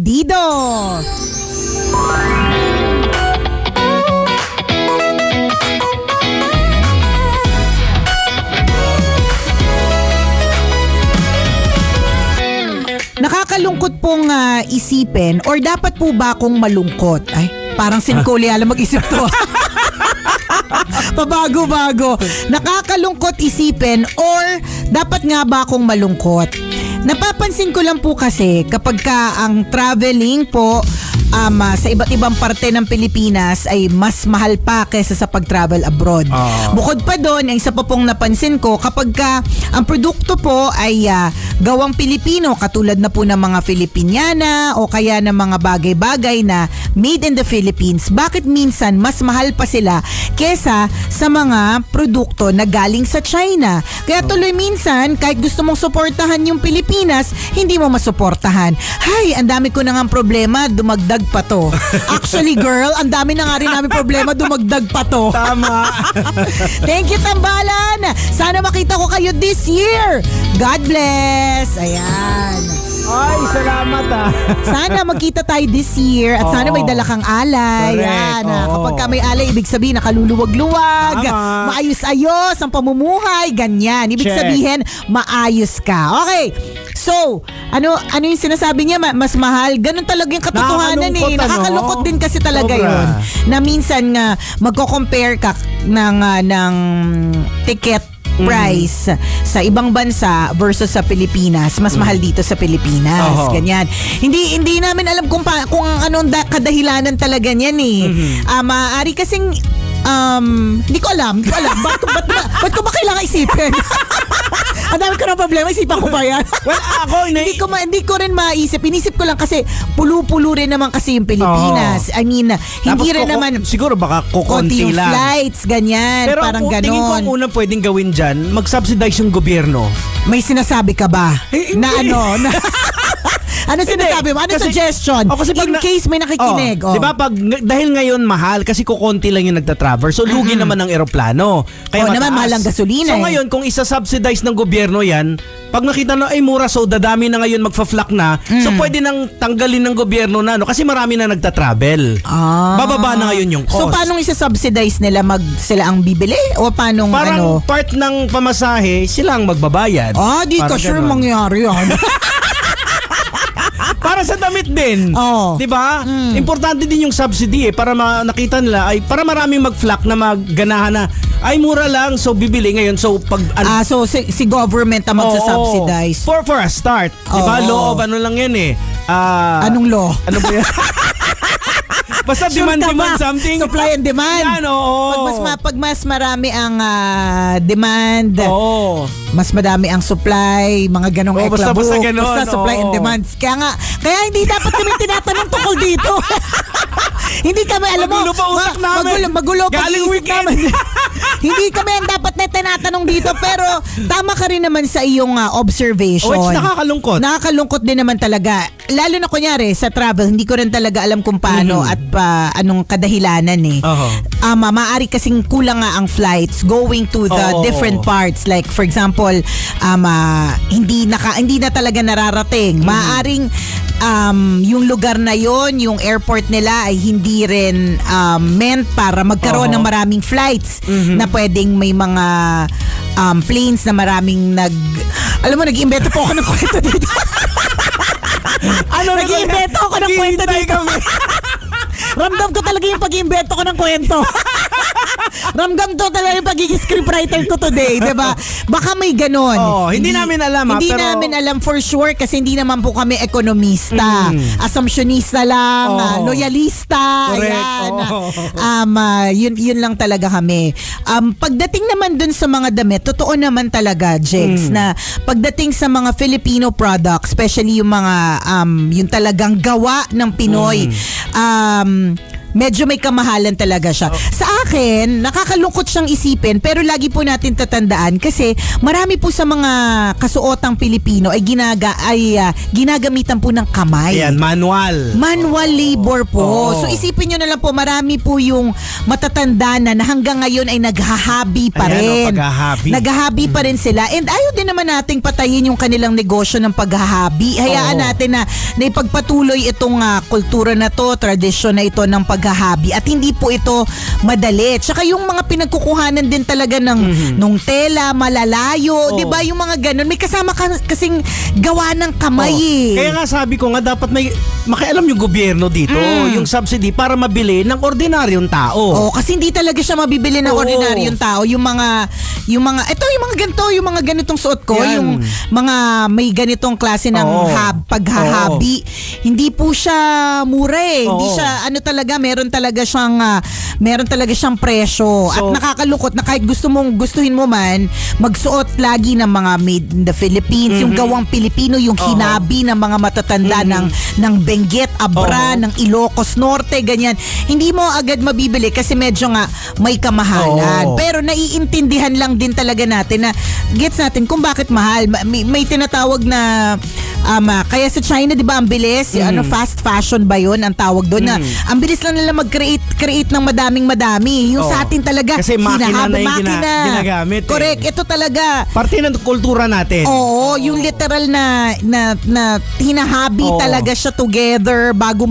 Bandido. Nakakalungkot pong isipin or dapat po ba akong malungkot? Ay, parang sinkuli alam mag-isip to. Pabago-bago. Nakakalungkot isipin or dapat nga ba akong malungkot? Napapansin ko lang po kasi kapag ka ang traveling po sa iba't ibang parte ng Pilipinas ay mas mahal pa kaysa sa pag-travel abroad. Bukod pa doon, ang isa pa pong napansin ko, kapag ka ang produkto po ay gawang Pilipino, katulad na po ng mga Filipiniana o kaya ng mga bagay-bagay na made in the Philippines, bakit minsan mas mahal pa sila kesa sa mga produkto na galing sa China? Kaya tuloy minsan, kahit gusto mong suportahan yung Pilipinas, hindi mo masuportahan. Hay, ang dami ko na nga problema, dumagdag pa to. Actually, girl, ang dami na nga rin namin problema, dumagdag pa to. Tama. Thank you, Tambalan. Sana makita ko kayo this year. God bless. Ayan. Ay, salamat Sana magkita tayo this year at sana may dala kang alay. Correct. Yan. Oo. Kapag ka may alay, ibig sabihin nakaluluwag-luwag, Tama. maayos-ayos ang pamumuhay, ganyan. Ibig Check. sabihin, maayos ka. Okay. So, ano yung sinasabi niya? Mas mahal. Ganun talaga yung katotohanan Nakakalungkot, Nakakalungkot din kasi talaga Sobra. yun. Na minsan nga, magko-compare ka ng ticket price sa ibang bansa versus sa Pilipinas, mas mahal dito sa Pilipinas. Oho. Ganyan. Hindi namin alam kung anong kadahilanan talaga niyan eh. Maaari kasing hindi ko alam. Ba't ko ba kailangan isipin? Ang dami ko ng problema, isipan ko ba yan? Well, ako, hindi ko rin maisip. Inisip ko lang kasi pulo-pulo rin naman kasi yung Pilipinas. I mean, hindi rin naman siguro baka konti kukonti yung lang. flights, ganyan, Pero parang tingin ko ang ganon. unang pwedeng gawin dyan, mag-subsidize yung gobyerno. May sinasabi ka ba? Hindi. Ano sinasabi mo? Ano Kasi- suggestion? kasi pag In case may nakikinig. Di ba dahil ngayon mahal kasi kukonti lang yung nagta-travel. So lugi naman ang eroplano. Kaya naman, mataas. mahal ang gasolina So eh. ngayon kung isa-subsidize ng gobyerno yan, pag nakita na ay mura so dadami na ngayon magfa-flock na. So pwede nang tanggalin ng gobyerno na kasi marami na nagta-travel. Bababa na ngayon yung cost. So paano isa-subsidize nila sila ang bibili? O paano Parang part ng pamasahe sila ang magbabayad. di ka Parang sure ganon. mangyari yan. Para sa damit din. Oo. 'Di ba? Importante din yung subsidy para nakita nila ay para maraming mag-flock na magganahan na ay mura lang so bibili ngayon so pag So si government ang magsa-subsidize. For a start. 'Di ba? Oo. Law of ano lang 'yan eh. Anong law? Ano ba 'yan? Basta Sure ka demand ba? something. Supply and demand. Yan, oo. Pag mas marami ang demand, Oo. mas madami ang supply, mga ganong Basta eklabo. ganon, Basta supply and oo. demands. Kaya hindi dapat kami tinatanong tungkol dito. Hindi kami, alam mo, Magulo pa utak namin. magulo pa Galing isip weekend. namin. Hindi kami ang dapat na tinatanong dito, pero tama ka rin naman sa iyong observation. It's nakakalungkot. Nakakalungkot din naman talaga. Lalo na kunyari sa travel, hindi ko rin talaga alam kung paano at anong kadahilanan eh. Oho. Maaari kasing kulang nga ang flights going to the Oo. different parts. Like for example, hindi na talaga nararating. Maaring yung lugar na yon, yung airport nila ay hindi rin meant para magkaroon ng maraming flights na pwedeng may mga planes na maraming alam mo, nag-iimbento po ako ng kwento dito. Nag-iimbento ako ng kwento dito. Ramdam ko talaga yung pag-iimbento ko ng kwento. Ramdam to talaga yung pagiging scriptwriter ko today, diba? Baka may ganon. Hindi namin alam, Hindi pero namin alam for sure kasi hindi naman po kami ekonomista. Assumptionista lang, loyalista. Correct. Ayan. Yun lang talaga kami. Pagdating naman dun sa mga damit, totoo naman talaga, Jegs, na pagdating sa mga Filipino products, especially yung mga yung talagang gawa ng Pinoy, medyo may kamahalan talaga siya. Sa akin, akin, nakakalungkot siyang isipin pero lagi po natin tatandaan kasi marami po sa mga kasuotang Pilipino ay ginagamitan po ng kamay. Ayan, manual. Manual labor po. Oo. So isipin nyo na lang po, marami po yung matatanda na hanggang ngayon ay naghahabi pa Ayan, rin. paghahabi. Naghahabi pa rin sila. And ayaw din naman nating patayin yung kanilang negosyo ng paghahabi. Hayaan Oo. natin na ipagpatuloy itong kultura na to, tradisyon na ito ng paghahabi. At hindi po ito madali. Tsaka yung mga pinagkukuhanan din talaga ng nung tela, malalayo, Oo. 'di ba? Yung mga ganun, may kasama kasing gawa ng kamay eh. Kaya nga sabi ko nga dapat may makialam yung gobyerno dito, yung subsidy para mabili ng ordinaryong tao. Oh, kasi hindi talaga siya mabibili ng Oo. ordinaryong tao. Yung mga yung mga ganitong suot ko, Yan. yung mga may ganitong klase ng Oo. paghahabi, hindi po siya mura eh. Hindi Oo. siya talaga, meron talaga siyang presyo. At So, nakakalungkot na kahit gustuhin mo man, magsuot lagi ng mga made in the Philippines, yung gawang Pilipino, yung hinabi ng mga matatanda ng Benguet, Abra, ng Ilocos Norte, ganyan. Hindi mo agad mabibili kasi medyo nga may kamahalan. Oo. Pero naiintindihan lang din talaga natin na gets natin kung bakit mahal. May tinatawag na kaya sa China, 'di ba, ang bilis, fast fashion ba 'yon ang tawag doon, na ang bilis lang nila mag-create ng madami. Yung sa atin talaga Kasi makina na yung makina. ginagamit. Correct. Ito talaga Parte ng kultura natin. oo, yung literal na hinahabi Oo. talaga siya together bago